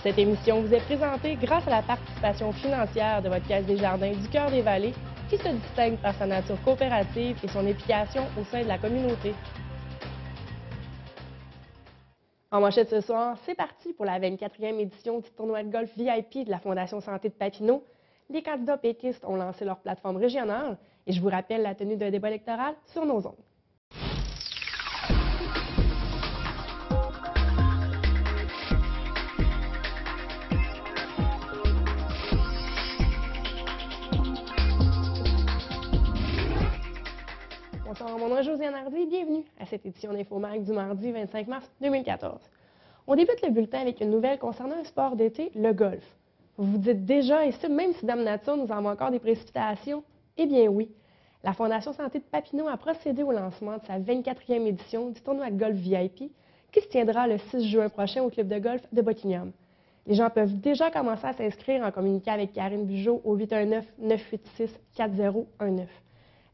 Cette émission vous est présentée grâce à la participation financière de votre Caisse des Jardins du Cœur des Vallées, qui se distingue par sa nature coopérative et son implication au sein de la communauté. En manchette ce soir, c'est parti pour la 24e édition du tournoi de golf VIP de la Fondation Santé de Papineau. Les candidats péquistes ont lancé leur plateforme régionale et je vous rappelle la tenue d'un débat électoral sur nos ondes. Bonsoir, mon nom est Josiane Hardy et bienvenue à cette édition d'Infomark du mardi 25 mars 2014. On débute le bulletin avec une nouvelle concernant un sport d'été, le golf. Vous vous dites déjà, et ce, même si Dame Nature nous envoie encore des précipitations? Eh bien oui, la Fondation Santé de Papineau a procédé au lancement de sa 24e édition du tournoi de golf VIP qui se tiendra le 6 juin prochain au club de golf de Buckingham. Les gens peuvent déjà commencer à s'inscrire en communiquant avec Karine Bugeaud au 819-986-4019.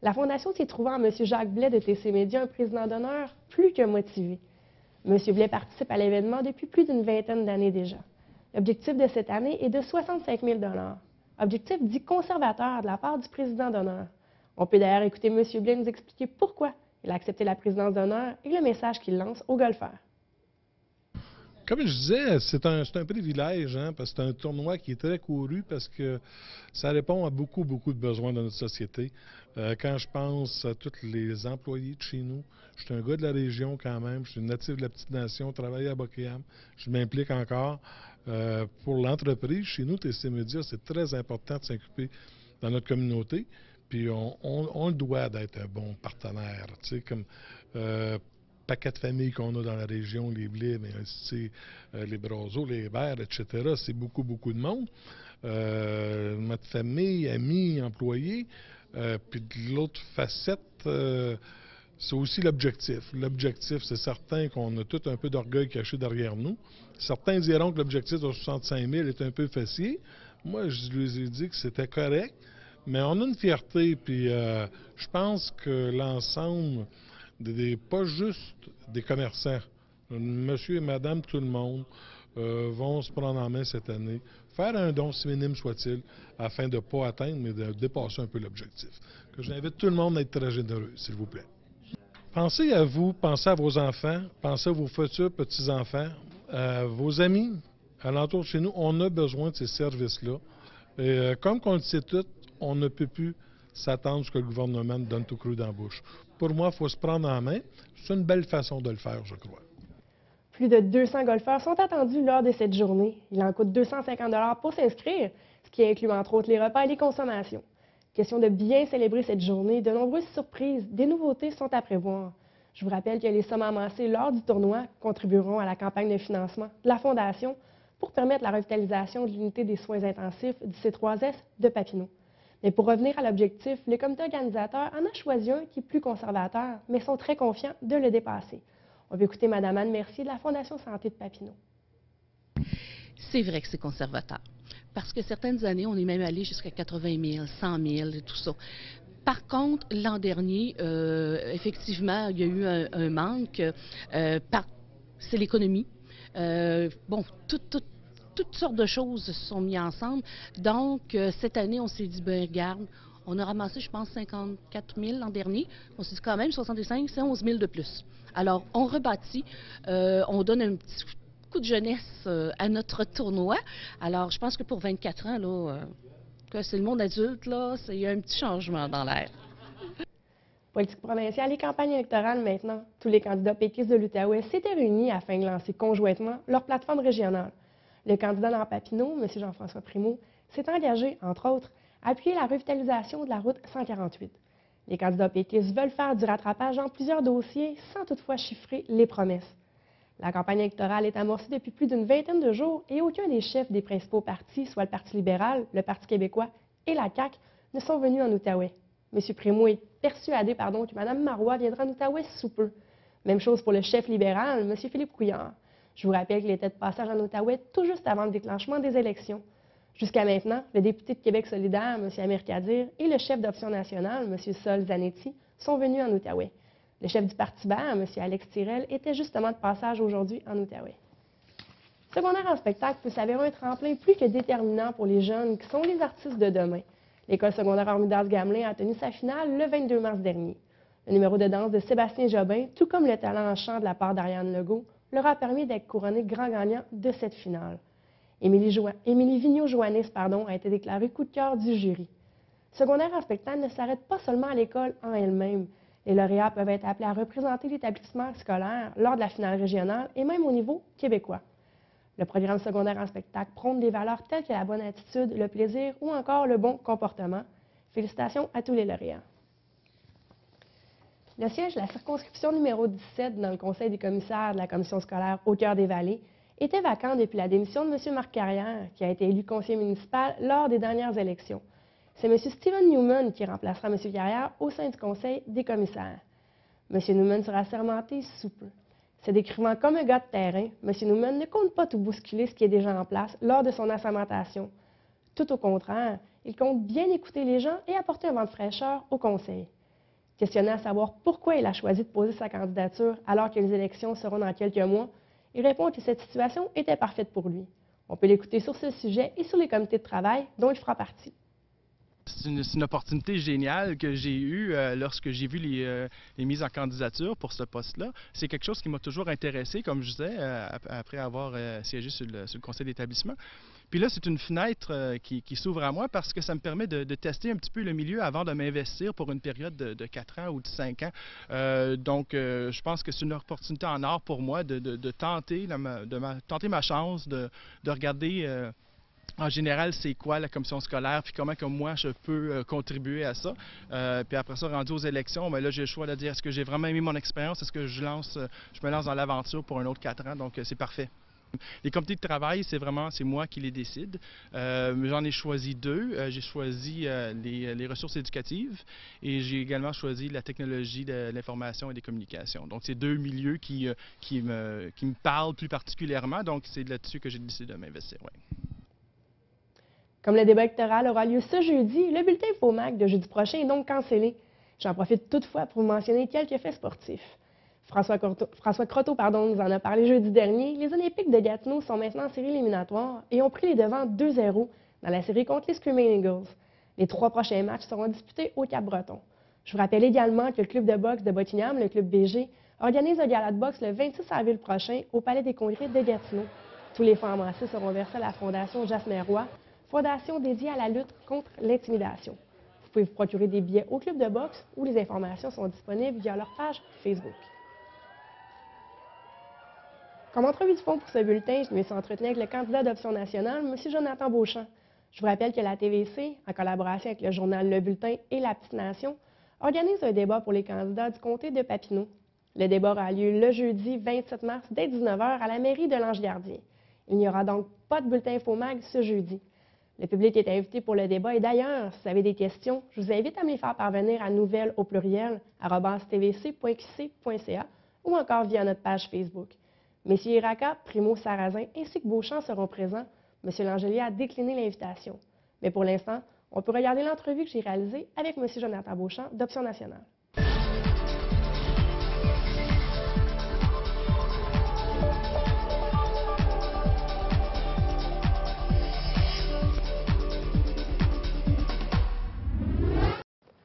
La Fondation s'est trouvée en M. Jacques Blais de TC Média, un président d'honneur plus que motivé. M. Blais participe à l'événement depuis plus d'une vingtaine d'années déjà. L'objectif de cette année est de 65 000 $. Objectif dit conservateur de la part du président d'honneur. On peut d'ailleurs écouter M. Blais nous expliquer pourquoi il a accepté la présidence d'honneur et le message qu'il lance aux golfeurs. Comme je disais, c'est un privilège, parce que c'est un tournoi qui est très couru parce que ça répond à beaucoup de besoins de notre société. Quand je pense à tous les employés de chez nous, je suis un gars de la région quand même, je suis natif de la petite nation, travaille à Buckingham, je m'implique encore. Pour l'entreprise, chez nous, TC Média, c'est très important de s'occuper dans notre communauté, puis on le doit d'être un bon partenaire, tu sais, comme paquet de familles qu'on a dans la région, les Blais, mais aussi les Brazeaux, les Hébert, etc. C'est beaucoup de monde. Notre famille, amis, employés. Puis de l'autre facette, c'est aussi l'objectif. L'objectif, c'est certain qu'on a tout un peu d'orgueil caché derrière nous. Certains diront que l'objectif de 65 000 est un peu facile. Moi, je lui ai dit que c'était correct, mais on a une fierté, puis je pense que l'ensemble pas juste des commerçants, monsieur et madame, tout le monde, vont se prendre en main cette année, faire un don, si minime soit-il, afin de ne pas atteindre, mais de dépasser un peu l'objectif. Que j'invite tout le monde à être très généreux, s'il vous plaît. Pensez à vous, pensez à vos enfants, pensez à vos futurs petits-enfants, vos amis alentour de chez nous. On a besoin de ces services-là. Et comme on le sait tous, on ne peut plus s'attendre à ce que le gouvernement nous donne tout cru dans la bouche. Pour moi, il faut se prendre en main. C'est une belle façon de le faire, je crois. Plus de 200 golfeurs sont attendus lors de cette journée. Il en coûte 250 $ pour s'inscrire, ce qui inclut entre autres les repas et les consommations. Question de bien célébrer cette journée, de nombreuses surprises, des nouveautés sont à prévoir. Je vous rappelle que les sommes amassées lors du tournoi contribueront à la campagne de financement de la Fondation pour permettre la revitalisation de l'unité des soins intensifs du C3S de Papineau. Mais pour revenir à l'objectif, le comité organisateur en a choisi un qui est plus conservateur, mais sont très confiants de le dépasser. On va écouter Mme Anne Mercier de la Fondation Santé de Papineau. C'est vrai que c'est conservateur. Parce que certaines années, on est même allé jusqu'à 80 000, 100 000 et tout ça. Par contre, l'an dernier, effectivement, il y a eu un manque. C'est l'économie. Toutes sortes de choses se sont mises ensemble. Donc, cette année, on s'est dit, ben regarde, on a ramassé, je pense, 54 000 l'an dernier. On s'est dit quand même, 65, c'est 11 000 de plus. Alors, on rebâtit, on donne un petit coup de jeunesse à notre tournoi. Alors, je pense que pour 24 ans, là, que c'est le monde adulte, là, il y a un petit changement dans l'air. Politique provinciale et campagne électorale maintenant. Tous les candidats péquistes de l'Outaouais s'étaient réunis afin de lancer conjointement leur plateforme régionale. Le candidat dans Papineau, M. Jean-François Primeau, s'est engagé, entre autres, à appuyer la revitalisation de la route 148. Les candidats péquistes veulent faire du rattrapage dans plusieurs dossiers sans toutefois chiffrer les promesses. La campagne électorale est amorcée depuis plus d'une vingtaine de jours et aucun des chefs des principaux partis, soit le Parti libéral, le Parti québécois et la CAQ, ne sont venus en Outaouais. M. Primeau est persuadé que Mme Marois viendra en Outaouais sous peu. Même chose pour le chef libéral, M. Philippe Couillard. Je vous rappelle qu'il était de passage en Outaouais tout juste avant le déclenchement des élections. Jusqu'à maintenant, le député de Québec solidaire, M. Amir Kadir, et le chef d'Option nationale, M. Sol Zanetti, sont venus en Outaouais. Le chef du Parti vert, M. Alex Tirel, était justement de passage aujourd'hui en Outaouais. Secondaire en spectacle peut s'avérer un tremplin plus que déterminant pour les jeunes qui sont les artistes de demain. L'école secondaire Armidas-Gamelin a tenu sa finale le 22 mars dernier. Le numéro de danse de Sébastien Jobin, tout comme le talent en chant de la part d'Ariane Legault, leur a permis d'être couronnés grand gagnant de cette finale. Émilie Vigneault-Joannis a été déclarée coup de cœur du jury. Secondaire en spectacle ne s'arrête pas seulement à l'école en elle-même. Les lauréats peuvent être appelés à représenter l'établissement scolaire lors de la finale régionale et même au niveau québécois. Le programme secondaire en spectacle prône des valeurs telles que la bonne attitude, le plaisir ou encore le bon comportement. Félicitations à tous les lauréats. Le siège de la circonscription numéro 17 dans le Conseil des commissaires de la Commission scolaire au cœur des Vallées était vacant depuis la démission de M. Marc Carrière, qui a été élu conseiller municipal lors des dernières élections. C'est M. Stephen Newman qui remplacera M. Carrière au sein du Conseil des commissaires. M. Newman sera sermenté sous peu. Se décrivant comme un gars de terrain, M. Newman ne compte pas tout bousculer ce qui est déjà en place lors de son assermentation. Tout au contraire, il compte bien écouter les gens et apporter un vent de fraîcheur au Conseil. Questionné à savoir pourquoi il a choisi de poser sa candidature alors que les élections seront dans quelques mois, il répond que cette situation était parfaite pour lui. On peut l'écouter sur ce sujet et sur les comités de travail dont il fera partie. C'est une opportunité géniale que j'ai eue lorsque j'ai vu les mises en candidature pour ce poste-là. C'est quelque chose qui m'a toujours intéressé, comme je disais, après avoir siégé sur le conseil d'établissement. Puis là, c'est une fenêtre qui s'ouvre à moi parce que ça me permet de tester un petit peu le milieu avant de m'investir pour une période de 4 ans ou de 5 ans. Donc, je pense que c'est une opportunité en or pour moi de tenter ma chance, de regarder en général, c'est quoi la commission scolaire, puis comment que moi je peux contribuer à ça. Puis après ça, rendu aux élections, bien là j'ai le choix de dire est-ce que j'ai vraiment aimé mon expérience, est-ce que je me lance dans l'aventure pour un autre 4 ans, donc c'est parfait. Les comités de travail, c'est moi qui les décide. J'en ai choisi 2. J'ai choisi les ressources éducatives et j'ai également choisi la technologie de l'information et des communications. Donc, c'est 2 milieux qui me parlent plus particulièrement. Donc, c'est là-dessus que j'ai décidé de m'investir. Ouais. Comme le débat électoral aura lieu ce jeudi, le bulletin FOMAC de jeudi prochain est donc cancellé. J'en profite toutefois pour vous mentionner quelques faits sportifs. François Croteau nous en a parlé jeudi dernier. Les Olympiques de Gatineau sont maintenant en série éliminatoire et ont pris les devants 2-0 dans la série contre les Screaming Eagles. Les 3 prochains matchs seront disputés au Cap-Breton. Je vous rappelle également que le club de boxe de Bottignam, le club BG, organise un gala de boxe le 26 avril prochain au Palais des Congrès de Gatineau. Tous les fonds amassés seront versés à la Fondation Jasmin Roy, fondation dédiée à la lutte contre l'intimidation. Vous pouvez vous procurer des billets au club de boxe où les informations sont disponibles via leur page Facebook. Comme entrevue de fond pour ce bulletin, je me suis entretenu avec le candidat d'Option nationale, M. Jonathan Beauchamp. Je vous rappelle que la TVC, en collaboration avec le journal Le Bulletin et La Petite Nation, organise un débat pour les candidats du comté de Papineau. Le débat aura lieu le jeudi 27 mars dès 19h à la mairie de l'Ange-Gardien. Il n'y aura donc pas de bulletin FOMAG ce jeudi. Le public est invité pour le débat et d'ailleurs, si vous avez des questions, je vous invite à me les faire parvenir à nouvelles au pluriel @tvc.qc.ca ou encore via notre page Facebook. Messieurs Iraka, Primo, Sarrazin ainsi que Beauchamp seront présents. M. Langelier a décliné l'invitation. Mais pour l'instant, on peut regarder l'entrevue que j'ai réalisée avec M. Jonathan Beauchamp d'Option nationale.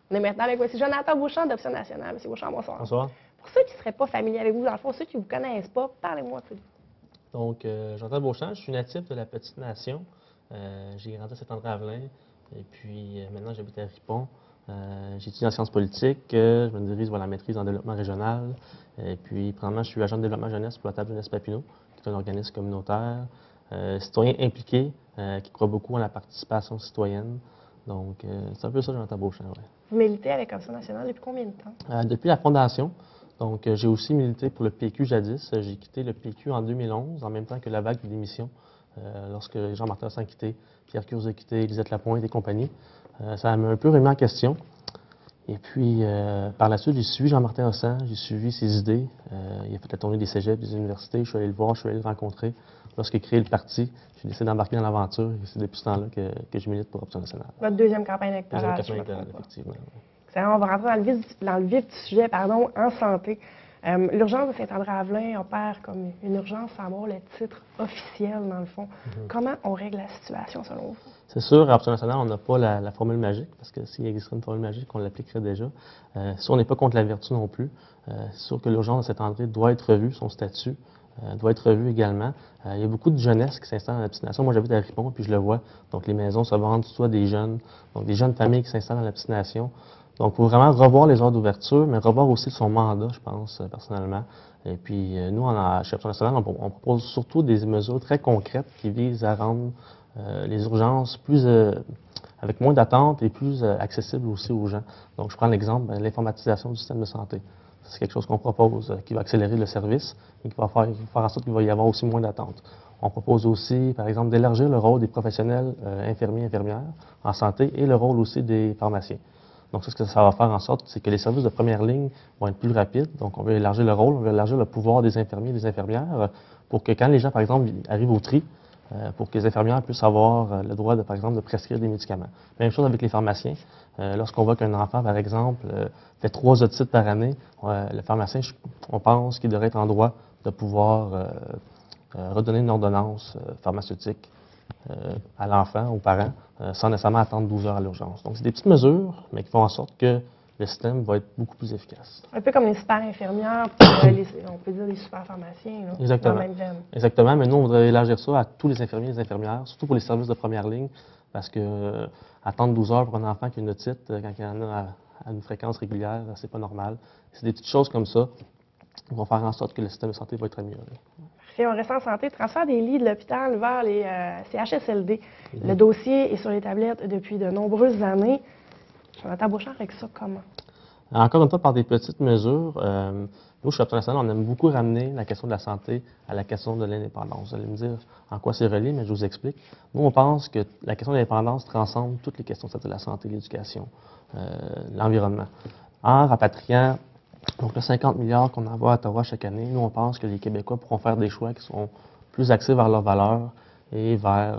On est maintenant avec M. Jonathan Beauchamp d'Option nationale. M. Beauchamp, bonsoir. Bonsoir. Pour ceux qui ne seraient pas familiers avec vous, dans le fond, ceux qui ne vous connaissent pas, parlez-moi un peu de vous. Donc, Jonathan Beauchamp, je suis natif de la Petite Nation. J'ai grandi à Saint-André-Avelin et puis maintenant j'habite à Ripon. J'étudie en sciences politiques, je me dirige vers la maîtrise en développement régional. Et puis, premièrement, je suis agent de développement jeunesse pour la Table Jeunesse Papineau, qui est un organisme communautaire, citoyen impliqué, qui croit beaucoup en la participation citoyenne. Donc, c'est un peu ça, Jonathan Beauchamp. Ouais. Vous militez avec Option nationale depuis combien de temps? Depuis la fondation. Donc, j'ai aussi milité pour le PQ jadis. J'ai quitté le PQ en 2011, en même temps que la vague de démission, lorsque Jean-Martin San a quitté, Pierre Curze a quitté, Lisette Lapointe et compagnie. Ça m'a un peu remis en question. Et puis, par la suite, j'ai suivi Jean-Martin Hossan, j'ai suivi ses idées. Il a fait la tournée des cégeps, des universités. Je suis allé le voir, je suis allé le rencontrer. Lorsqu'il a créé le parti, j'ai décidé d'embarquer dans l'aventure. Et c'est depuis ce temps-là que je milite pour Option nationale. Votre deuxième campagne électorale. Deuxième campagne électorale, effectivement. On va rentrer dans le vif du sujet, en santé. L'urgence de Saint-André-Avelin opère comme une urgence sans avoir le titre officiel, dans le fond. Comment on règle la situation, selon vous? C'est sûr, à Option nationale, on n'a pas la formule magique, parce que s'il existerait une formule magique, on l'appliquerait déjà. Si on n'est pas contre la vertu non plus, c'est sûr que l'urgence de Saint-André doit être revue, son statut doit être revu également. Il y a beaucoup de jeunesse qui s'installe dans la destination. Moi, j'habite à Ripon, puis je le vois. Donc, les maisons se vendent soit des jeunes, donc des jeunes familles qui s'installent dans la destination. Donc, il faut vraiment revoir les heures d'ouverture, mais revoir aussi son mandat, je pense, personnellement. Et puis, nous, chez Option nationale, on propose surtout des mesures très concrètes qui visent à rendre les urgences plus, avec moins d'attentes et plus accessibles aussi aux gens. Donc, je prends l'exemple de l'informatisation du système de santé. C'est quelque chose qu'on propose qui va accélérer le service et qui va faire en sorte qu'il va y avoir aussi moins d'attentes. On propose aussi, par exemple, d'élargir le rôle des professionnels infirmiers et infirmières en santé et le rôle aussi des pharmaciens. Donc, ce que ça va faire en sorte, c'est que les services de première ligne vont être plus rapides. Donc, on veut élargir le rôle, on veut élargir le pouvoir des infirmiers et des infirmières pour que quand les gens, par exemple, arrivent au tri, pour que les infirmières puissent avoir le droit, par exemple, de prescrire des médicaments. Même chose avec les pharmaciens. Lorsqu'on voit qu'un enfant, par exemple, fait 3 otites par année, le pharmacien, on pense qu'il devrait être en droit de pouvoir redonner une ordonnance pharmaceutique à l'enfant, aux parents, sans nécessairement attendre 12 heures à l'urgence. Donc, c'est des petites mesures, mais qui font en sorte que le système va être beaucoup plus efficace. Un peu comme les super infirmières, puis on peut dire les super pharmaciens, là, Exactement. dans la même veine. Exactement, mais nous, on voudrait élargir ça à tous les infirmiers et les infirmières, surtout pour les services de première ligne, parce que attendre 12 heures pour un enfant qui a une otite, quand il y en a à une fréquence régulière, c'est pas normal. C'est des petites choses comme ça qui vont faire en sorte que le système de santé va être amélioré. Parfait, on reste en santé. Transfert des lits de l'hôpital vers les CHSLD. Le dossier est sur les tablettes depuis de nombreuses années. Jonathan Beauchamp règle ça comment? Encore une fois, par des petites mesures, nous, chez Option nationale, on aime beaucoup ramener la question de la santé à la question de l'indépendance. Vous allez me dire en quoi c'est relié, mais je vous explique. Nous, on pense que la question de l'indépendance transcende toutes les questions de la santé, l'éducation, l'environnement. En rapatriant donc, le 50 milliards qu'on envoie à Ottawa chaque année, nous, on pense que les Québécois pourront faire des choix qui sont plus axés vers leurs valeurs et vers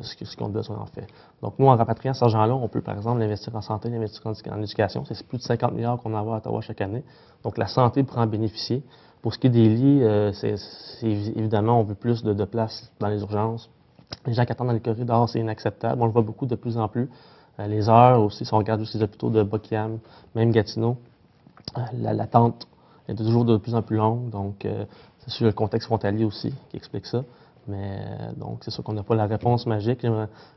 ce qu'ils ont besoin en fait. Donc nous, en rapatriant cet argent-là, on peut par exemple l'investir en santé, l'investir en éducation. C'est plus de 50 milliards qu'on envoie à Ottawa chaque année. Donc la santé pourra en bénéficier. Pour ce qui est des lits, évidemment, on veut plus de place dans les urgences. Les gens qui attendent dans les corridors, c'est inacceptable. On le voit beaucoup de plus en plus. Les heures aussi, si on regarde juste les hôpitaux de Buckingham, même Gatineau, l'attente est toujours de plus en plus longue. Donc c'est sur le contexte frontalier aussi qui explique ça. Mais donc, c'est sûr qu'on n'a pas la réponse magique.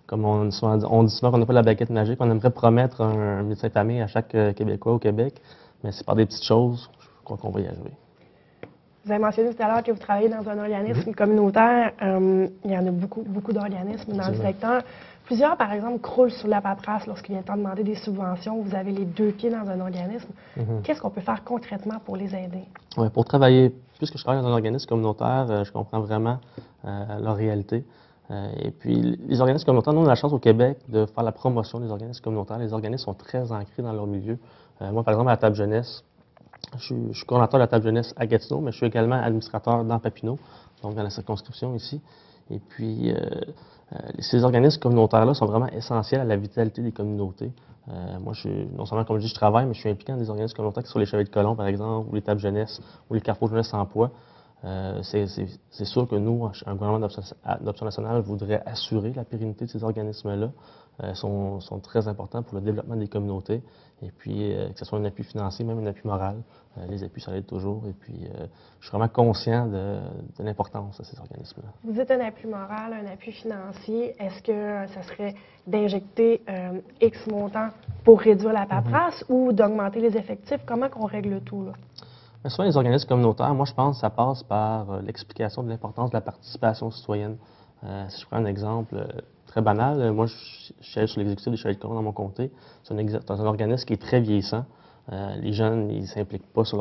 Comme on dit souvent qu'on n'a pas la baguette magique. On aimerait promettre un médecin de famille à chaque Québécois au Québec, mais c'est par des petites choses, je crois qu'on va y arriver. Vous avez mentionné tout à l'heure que vous travaillez dans un organisme communautaire. Il y en a beaucoup d'organismes dans le secteur. Plusieurs, par exemple, croulent sur la paperasse lorsqu'il vient le temps de demander des subventions. Vous avez les 2 pieds dans un organisme. Qu'est-ce qu'on peut faire concrètement pour les aider? Oui, pour travailler, puisque je travaille dans un organisme communautaire, je comprends vraiment leur réalité. Et puis, les organismes communautaires, nous, on a la chance au Québec de faire la promotion des organismes communautaires. Les organismes sont très ancrés dans leur milieu. Moi, par exemple, à la table jeunesse, je suis coordonnateur de la table jeunesse à Gatineau, mais je suis également administrateur dans Papineau, donc dans la circonscription ici. Et puis, ces organismes communautaires-là sont vraiment essentiels à la vitalité des communautés. Moi, non seulement, comme je dis, je travaille, mais je suis impliqué dans des organismes communautaires qui sont les Chevaliers de Colomb, par exemple, ou les tables jeunesse, ou les Carrefours jeunesse emploi. C'est sûr que nous, un gouvernement d'Option nationale voudrait assurer la pérennité de ces organismes-là. Sont très importants pour le développement des communautés. Et puis, que ce soit un appui financier, même un appui moral. Les appuis, ça l'aide toujours. Et puis, je suis vraiment conscient de l'importance de ces organismes-là. Vous dites un appui moral, un appui financier. Est-ce que ça serait d'injecter X montant pour réduire la paperasse ou d'augmenter les effectifs? Comment qu'on règle tout, là? Mais souvent, les organismes communautaires, moi, je pense que ça passe par l'explication de l'importance de la participation citoyenne. Si je prends un exemple très banal, moi, je suis sur l'exécutif des Chevaliers de Colomb dans mon comté. C'est un organisme qui est très vieillissant. Les jeunes, ils ne s'impliquent pas dans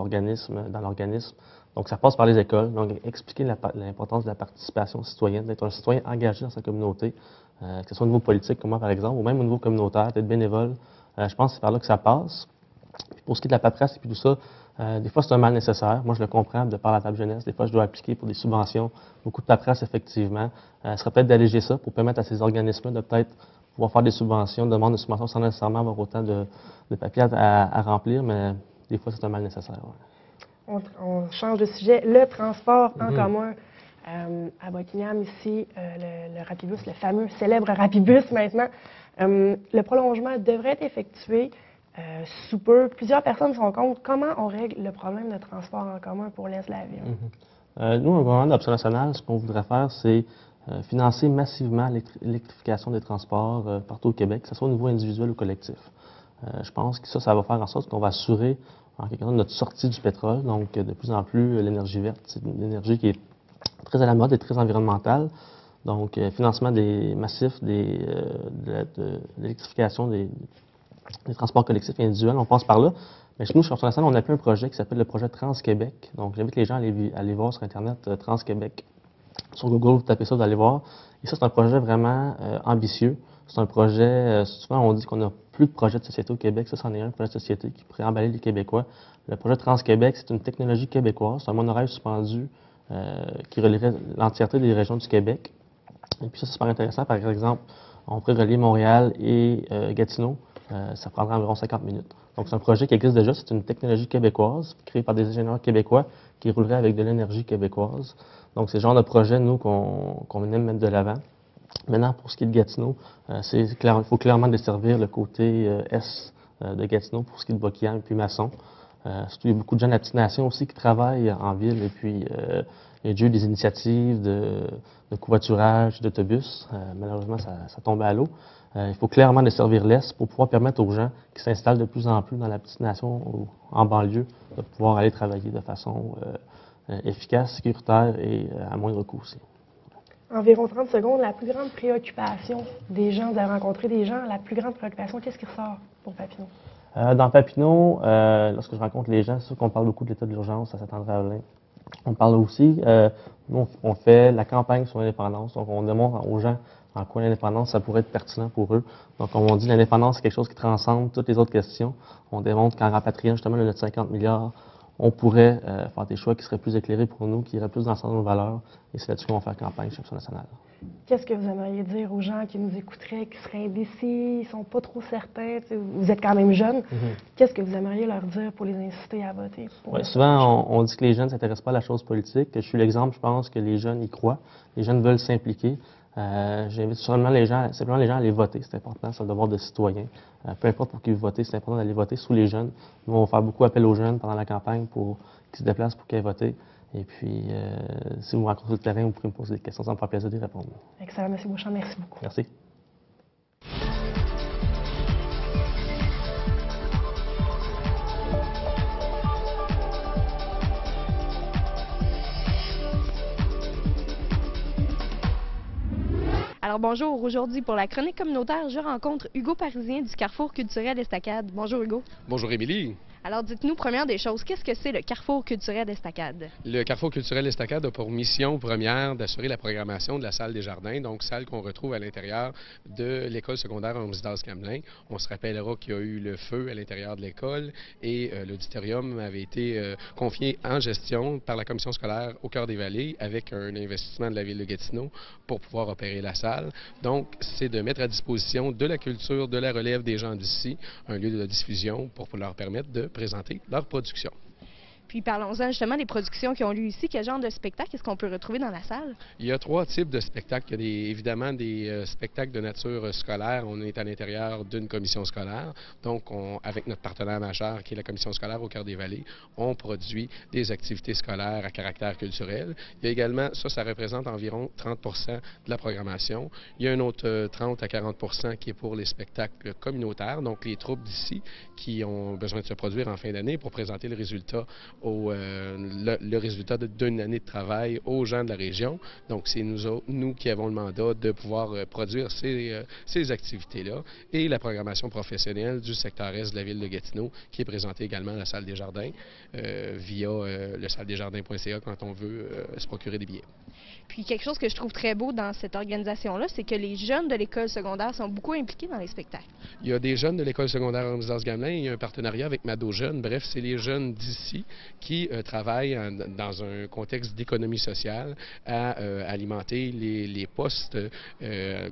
l'organisme. Donc, ça passe par les écoles. Donc, expliquer l'importance de la participation citoyenne, d'être un citoyen engagé dans sa communauté, que ce soit au niveau politique, comme moi, par exemple, ou même au niveau communautaire, d'être bénévole. Je pense que c'est par là que ça passe. Puis pour ce qui est de la paperasse et puis tout ça, des fois, c'est un mal nécessaire. Moi, je le comprends de par la table jeunesse. Des fois, je dois appliquer pour des subventions, beaucoup de paperasse, effectivement. Ce serait peut-être d'alléger ça pour permettre à ces organismes-là de peut-être pouvoir faire des subventions, demander des subventions sans nécessairement avoir autant de papiers à remplir, mais des fois, c'est un mal nécessaire. Ouais. On change de sujet. Le transport en commun. À Buckingham, ici, le Rapibus, le fameux célèbre Rapibus maintenant, le prolongement devrait être effectué sous peu. Plusieurs personnes se rendent compte comment on règle le problème de transport en commun pour l'Est de la ville. Nous, au gouvernement d'Option nationale, ce qu'on voudrait faire, c'est financer massivement l'électrification des transports partout au Québec, que ce soit au niveau individuel ou collectif. Je pense que ça va faire en sorte qu'on va assurer en quelque sorte notre sortie du pétrole. Donc, de plus en plus, l'énergie verte, c'est une énergie qui est très à la mode et très environnementale. Donc, financement massif de l'électrification des transports collectifs et individuels, on passe par là. Mais chez nous, chez Option nationale, on a appelé un projet qui s'appelle le projet Trans-Québec. Donc, j'invite les gens à aller voir sur Internet Trans-Québec. Sur Google, vous tapez ça, vous allez voir. Et ça, c'est un projet vraiment ambitieux. C'est un projet, souvent on dit qu'on n'a plus de projet de société au Québec. Ça, c'en est un projet de société qui pourrait emballer les Québécois. Le projet Trans-Québec, c'est une technologie québécoise. C'est un monorail suspendu qui relierait l'entièreté des régions du Québec. Et puis ça, c'est super intéressant. Par exemple, on pourrait relier Montréal et Gatineau. Ça prendra environ 50 minutes. Donc, c'est un projet qui existe déjà. C'est une technologie québécoise créée par des ingénieurs québécois qui roulerait avec de l'énergie québécoise. Donc, c'est le genre de projet, nous, qu'on aime mettre de l'avant. Maintenant, pour ce qui est de Gatineau, il faut clairement desservir le côté est de Gatineau pour ce qui est de Buckingham et puis Masson. Surtout, il y a beaucoup de gens de la petite nation aussi qui travaillent en ville et puis il y a déjà eu des initiatives de covoiturage, d'autobus. Malheureusement, ça tombe à l'eau. Il faut clairement desservir l'Est pour pouvoir permettre aux gens qui s'installent de plus en plus dans la petite nation ou en banlieue de pouvoir aller travailler de façon efficace, sécuritaire et à moindre coût aussi. Environ 30 secondes, la plus grande préoccupation des gens, vous avez rencontré des gens, la plus grande préoccupation, qu'est-ce qui ressort pour Papineau? Dans Papineau, lorsque je rencontre les gens, c'est sûr qu'on parle beaucoup de l'état de l'urgence à Saint-André-Avelin. On parle aussi, nous, on fait la campagne sur l'indépendance, donc on démontre aux gens en quoi l'indépendance, ça pourrait être pertinent pour eux. Donc, on dit l'indépendance, c'est quelque chose qui transcende toutes les autres questions. On démontre qu'en rapatriant justement notre 50 milliards, on pourrait faire des choix qui seraient plus éclairés pour nous, qui iraient plus dans le sens de nos valeurs. Et c'est là-dessus qu'on va faire campagne chez Option nationale. Qu'est-ce que vous aimeriez dire aux gens qui nous écouteraient, qui seraient indécis, ils ne sont pas trop certains? Vous êtes quand même jeunes. Qu'est-ce que vous aimeriez leur dire pour les inciter à voter? Ouais, souvent, on dit que les jeunes ne s'intéressent pas à la chose politique. Je suis l'exemple, je pense que les jeunes y croient. Les jeunes veulent s'impliquer. J'invite simplement les gens à aller voter. C'est important, c'est un devoir de citoyen. Peu importe pour qui vous votez, c'est important d'aller voter sous les jeunes. Nous, on va faire beaucoup appel aux jeunes pendant la campagne pour qu'ils se déplacent pour qu'ils aillent voter. Et puis, si vous me rencontrez sur le terrain, vous pourrez me poser des questions, ça me fera plaisir d'y répondre. Excellent, M. Beauchamp, merci beaucoup. Merci. Alors bonjour, aujourd'hui pour la chronique communautaire, je rencontre Hugo Parisien du Carrefour culturel Estacade. Bonjour Hugo. Bonjour Émilie. Alors dites-nous, première des choses, qu'est-ce que c'est le Carrefour culturel Estacade? Le Carrefour culturel Estacade a pour mission première d'assurer la programmation de la salle des jardins, donc salle qu'on retrouve à l'intérieur de l'école secondaire Résidence-Gamelin. On se rappellera qu'il y a eu le feu à l'intérieur de l'école et l'auditorium avait été confié en gestion par la commission scolaire au Cœur des Vallées avec un investissement de la ville de Gatineau pour pouvoir opérer la salle. Donc, c'est de mettre à disposition de la culture, de la relève des gens d'ici, un lieu de diffusion pour leur permettre de présenter leur production. Puis parlons-en justement des productions qui ont lieu ici. Quel genre de spectacle est-ce qu'on peut retrouver dans la salle? Il y a 3 types de spectacles. Il y a évidemment des spectacles de nature scolaire. On est à l'intérieur d'une commission scolaire. Donc, avec notre partenaire majeur, qui est la commission scolaire au Cœur des Vallées, on produit des activités scolaires à caractère culturel. Il y a également, ça représente environ 30 % de la programmation. Il y a un autre 30 à 40 % qui est pour les spectacles communautaires, donc les troupes d'ici qui ont besoin de se produire en fin d'année pour présenter le résultat le résultat d'une année de travail aux gens de la région. Donc, c'est nous qui avons le mandat de pouvoir produire ces activités-là et la programmation professionnelle du secteur est de la ville de Gatineau qui est présentée également à la salle des jardins via le salledesjardins.ca quand on veut se procurer des billets. Puis quelque chose que je trouve très beau dans cette organisation-là, c'est que les jeunes de l'école secondaire sont beaucoup impliqués dans les spectacles. Il y a des jeunes de l'école secondaire Résidence-Gamelin, il y a un partenariat avec Mado Jeunes. Bref, c'est les jeunes d'ici qui travaillent dans un contexte d'économie sociale à alimenter les postes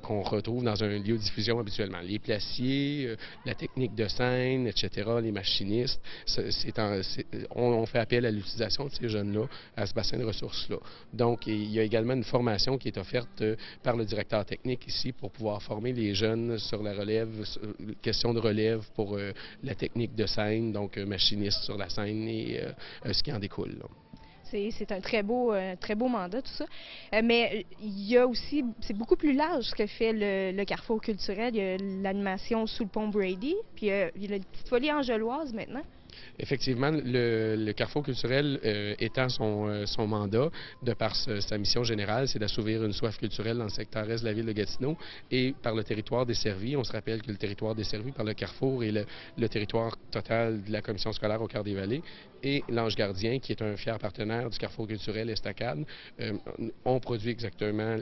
qu'on retrouve dans un lieu de diffusion habituellement. Les placiers, la technique de scène, etc., les machinistes. On fait appel à l'utilisation de ces jeunes-là à ce bassin de ressources-là. Donc, il y a également une formation qui est offerte par le directeur technique ici pour pouvoir former les jeunes sur la relève, question de relève pour la technique de scène, donc machiniste sur la scène et ce qui en découle. Là. C'est un très beau mandat, tout ça. Mais il y a aussi, c'est beaucoup plus large ce que fait le Carrefour culturel. Il y a l'animation sous le pont Brady, puis il y a la petite folie angeloise maintenant. Effectivement, le Carrefour culturel étend son mandat de par sa mission générale, c'est d'assouvir une soif culturelle dans le secteur est de la ville de Gatineau et par le territoire desservi. On se rappelle que le territoire desservi par le Carrefour est le territoire total de la commission scolaire au Cœur des Vallées et l'Ange Gardien, qui est un fier partenaire du Carrefour culturel Estacade. On produit exactement,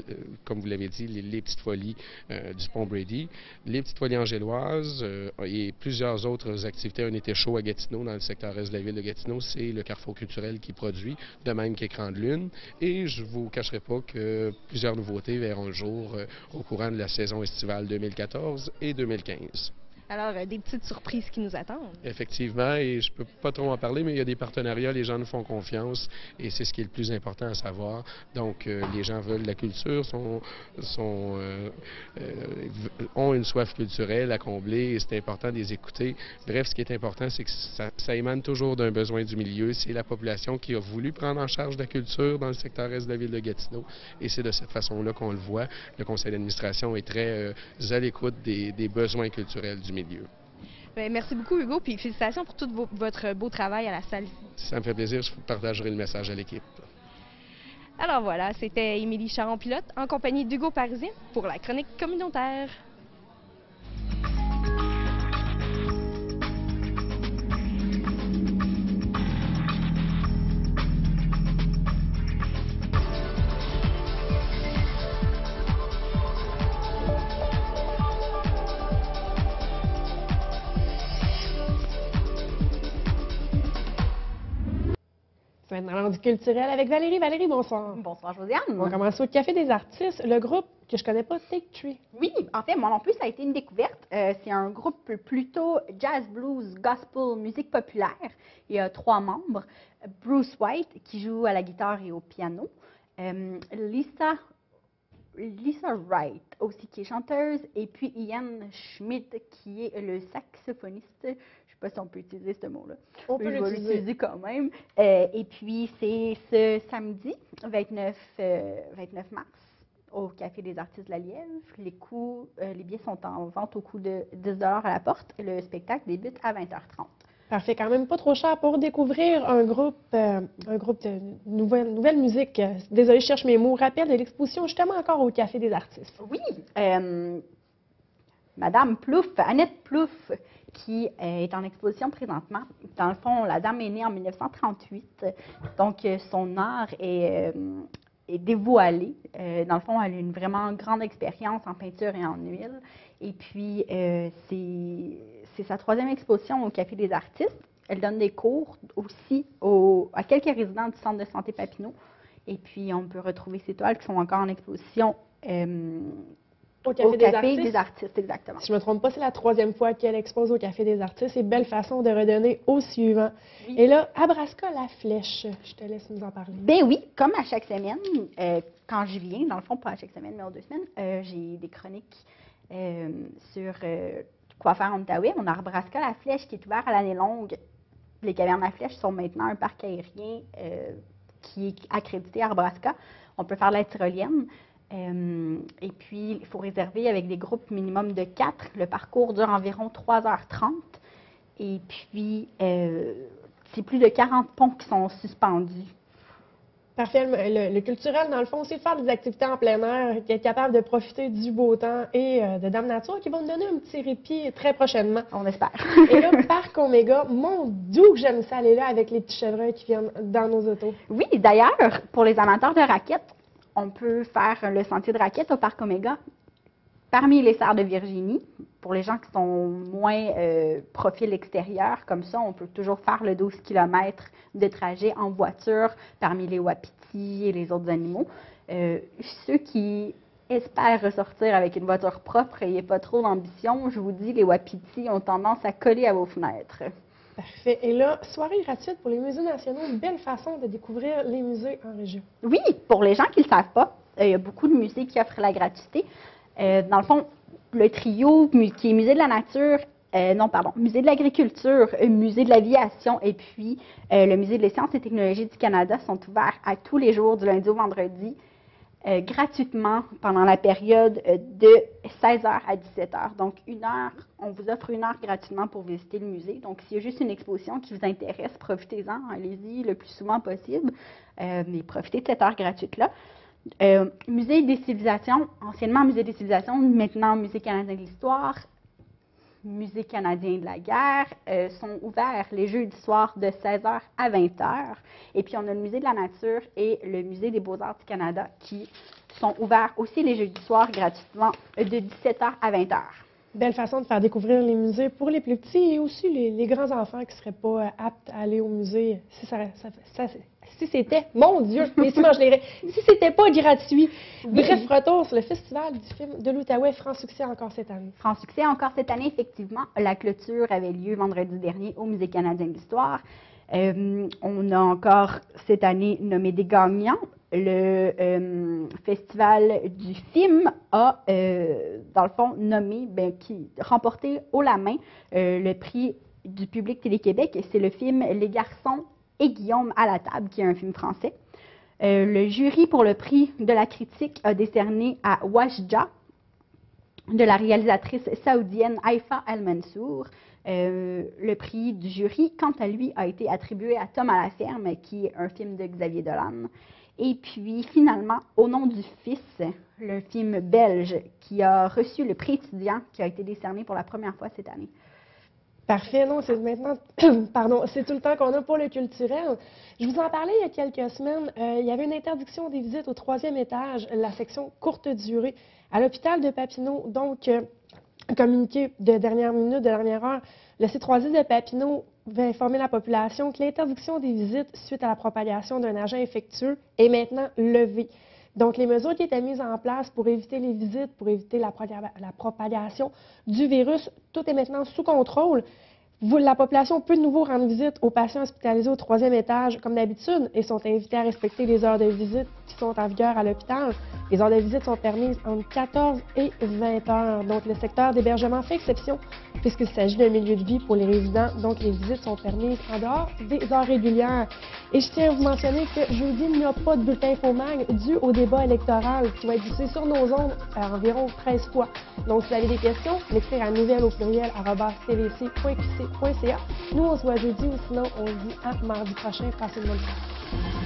comme vous l'avez dit, les petites folies du pont Brady, les petites folies angéloises et plusieurs autres activités. Un été chaud à Gatineau, dans le secteur est de la ville de Gatineau, c'est le Carrefour culturel qui produit, de même qu'Écran de Lune. Et je ne vous cacherai pas que plusieurs nouveautés verront le jour au courant de la saison estivale 2014 et 2015. Alors, des petites surprises qui nous attendent. Effectivement, et je ne peux pas trop en parler, mais il y a des partenariats, les gens nous font confiance et c'est ce qui est le plus important à savoir. Donc, les gens veulent la culture, ont une soif culturelle à combler et c'est important de les écouter. Bref, ce qui est important, c'est que ça émane toujours d'un besoin du milieu. C'est la population qui a voulu prendre en charge la culture dans le secteur est de la ville de Gatineau et c'est de cette façon-là qu'on le voit. Le conseil d'administration est très à l'écoute des besoins culturels du milieu. Bien, merci beaucoup, Hugo, puis félicitations pour tout votre beau travail à la salle. Ça me fait plaisir, je partagerai le message à l'équipe. Alors voilà, c'était Émilie Charon-Pilote en compagnie d'Hugo Parisien pour la chronique communautaire. Maintenant, l'heure du culturel avec Valérie. Valérie, bonsoir. Bonsoir, Josiane. On commence au Café des artistes, le groupe que je connais pas, Take Three. Oui, en fait, moi non plus, ça a été une découverte. C'est un groupe plutôt jazz, blues, gospel, musique populaire. Il y a 3 membres. Bruce White, qui joue à la guitare et au piano. Lisa Wright, aussi qui est chanteuse. Et puis Ian Schmidt, qui est le saxophoniste. Je ne sais pas si on peut utiliser ce mot-là. On peut l'utiliser quand même. Et puis, c'est ce samedi, 29 mars, au Café des artistes de la Lièvre. Les billets sont en vente au coût de 10 $ à la porte. Le spectacle débute à 20h30. Parfait, quand même pas trop cher pour découvrir un groupe de nouvelle musique. Désolée, je cherche mes mots. Rappel de l'exposition justement encore au Café des artistes. Oui, Madame Plouffe, Annette Plouffe, qui est en exposition présentement. Dans le fond, la dame est née en 1938, donc son art est dévoilé. Dans le fond, elle a une vraiment grande expérience en peinture et en huile. Et puis, c'est sa 3e exposition au Café des artistes. Elle donne des cours aussi à quelques résidents du Centre de santé Papineau. Et puis, on peut retrouver ses toiles qui sont encore en exposition au Café des artistes, exactement. Si je ne me trompe pas, c'est la 3e fois qu'elle expose au Café des artistes. C'est belle façon de redonner au suivant. Oui. Et là, Abraska la Flèche, je te laisse nous en parler. Ben oui, comme à chaque semaine, quand je viens, dans le fond, pas à chaque semaine, mais aux 2 semaines, j'ai des chroniques sur quoi faire en Outaouais. On a Abraska la Flèche qui est ouvert à l'année longue. Les cavernes à Flèche sont maintenant un parc aérien qui est accrédité à Abraska. On peut faire la tyrolienne. Et puis, il faut réserver avec des groupes minimum de 4. Le parcours dure environ 3h30. Et puis, c'est plus de 40 ponts qui sont suspendus. Parfait. Le culturel, dans le fond, c'est de faire des activités en plein air, être capable de profiter du beau temps et de Dame Nature qui vont nous donner un petit répit très prochainement. On espère. Et là, Parc Oméga, mon Dieu que j'aime ça aller là avec les petits chevreuils qui viennent dans nos autos. Oui, d'ailleurs, pour les amateurs de raquettes, on peut faire le sentier de raquettes au Parc Oméga parmi les serres de Virginie. Pour les gens qui sont moins profil extérieur, comme ça, on peut toujours faire le 12 km de trajet en voiture parmi les wapitis et les autres animaux. Ceux qui espèrent ressortir avec une voiture propre et pas trop d'ambition, je vous dis, les wapitis ont tendance à coller à vos fenêtres. Parfait. Et là, soirée gratuite pour les musées nationaux, une belle façon de découvrir les musées en région. Oui, pour les gens qui ne le savent pas, il y a beaucoup de musées qui offrent la gratuité. Dans le fond, le trio qui est Musée de la nature, Musée de l'agriculture, Musée de l'aviation et puis le Musée des sciences et technologies du Canada sont ouverts à tous les jours, du lundi au vendredi, gratuitement pendant la période de 16h à 17h. Donc, on vous offre 1 heure gratuitement pour visiter le musée. Donc, s'il y a juste une exposition qui vous intéresse, profitez-en, allez-y le plus souvent possible, mais profitez de cette heure gratuite-là. Musée des civilisations, anciennement Musée des civilisations, maintenant Musée canadien de l'histoire, Musée canadien de la guerre, sont ouverts les jeudis soirs de 16h à 20h. Et puis, on a le Musée de la nature et le Musée des beaux-arts du Canada qui sont ouverts aussi les jeudis soirs gratuitement de 17h à 20h. Belle façon de faire découvrir les musées pour les plus petits et aussi les grands enfants qui ne seraient pas aptes à aller au musée si c'était, mon Dieu, mais si je lirais, si c'était pas gratuit. Bref, retour sur le Festival du film de l'Outaouais, franc succès encore cette année. Franc succès encore cette année, effectivement. La clôture avait lieu vendredi dernier au Musée canadien de l'histoire. On a encore cette année nommé des gagnants. Le Festival du film a, dans le fond, remporté haut la main le prix du public Télé-Québec. C'est le film Les garçons et Guillaume à la table, qui est un film français. Le jury pour le prix de la critique a décerné à Wajda, de la réalisatrice saoudienne Haifa El-Mansour. Le prix du jury, quant à lui, a été attribué à Tom à la ferme, qui est un film de Xavier Dolan. Et puis, finalement, Au nom du fils, le film belge qui a reçu le prix étudiant, qui a été décerné pour la première fois cette année. Parfait, non, c'est maintenant, c'est tout le temps qu'on a pour le culturel. Je vous en parlais il y a quelques semaines, il y avait une interdiction des visites au 3e étage, la section courte durée, à l'hôpital de Papineau. Donc, communiqué de dernière minute, de dernière heure, le C3I de Papineau va informer la population que l'interdiction des visites suite à la propagation d'un agent infectieux est maintenant levée. Donc, les mesures qui étaient mises en place pour éviter les visites, pour éviter la propagation du virus, tout est maintenant sous contrôle. La population peut de nouveau rendre visite aux patients hospitalisés au 3e étage comme d'habitude et sont invités à respecter les heures de visite qui sont en vigueur à l'hôpital. Les heures de visite sont permises entre 14 et 20 heures. Donc, le secteur d'hébergement fait exception puisqu'il s'agit d'un milieu de vie pour les résidents. Donc, les visites sont permises en dehors des heures régulières. Et je tiens à vous mentionner que jeudi, il n'y a pas de bulletin InfoMag dû au débat électoral qui va être diffusé sur nos ondes environ 13 fois. Donc, si vous avez des questions, l'écrire à nouvelle au pluriel @tvc.qc.ca. Nous, on se voit jeudi ou sinon, on se dit à mardi prochain. Passez une bonne soirée.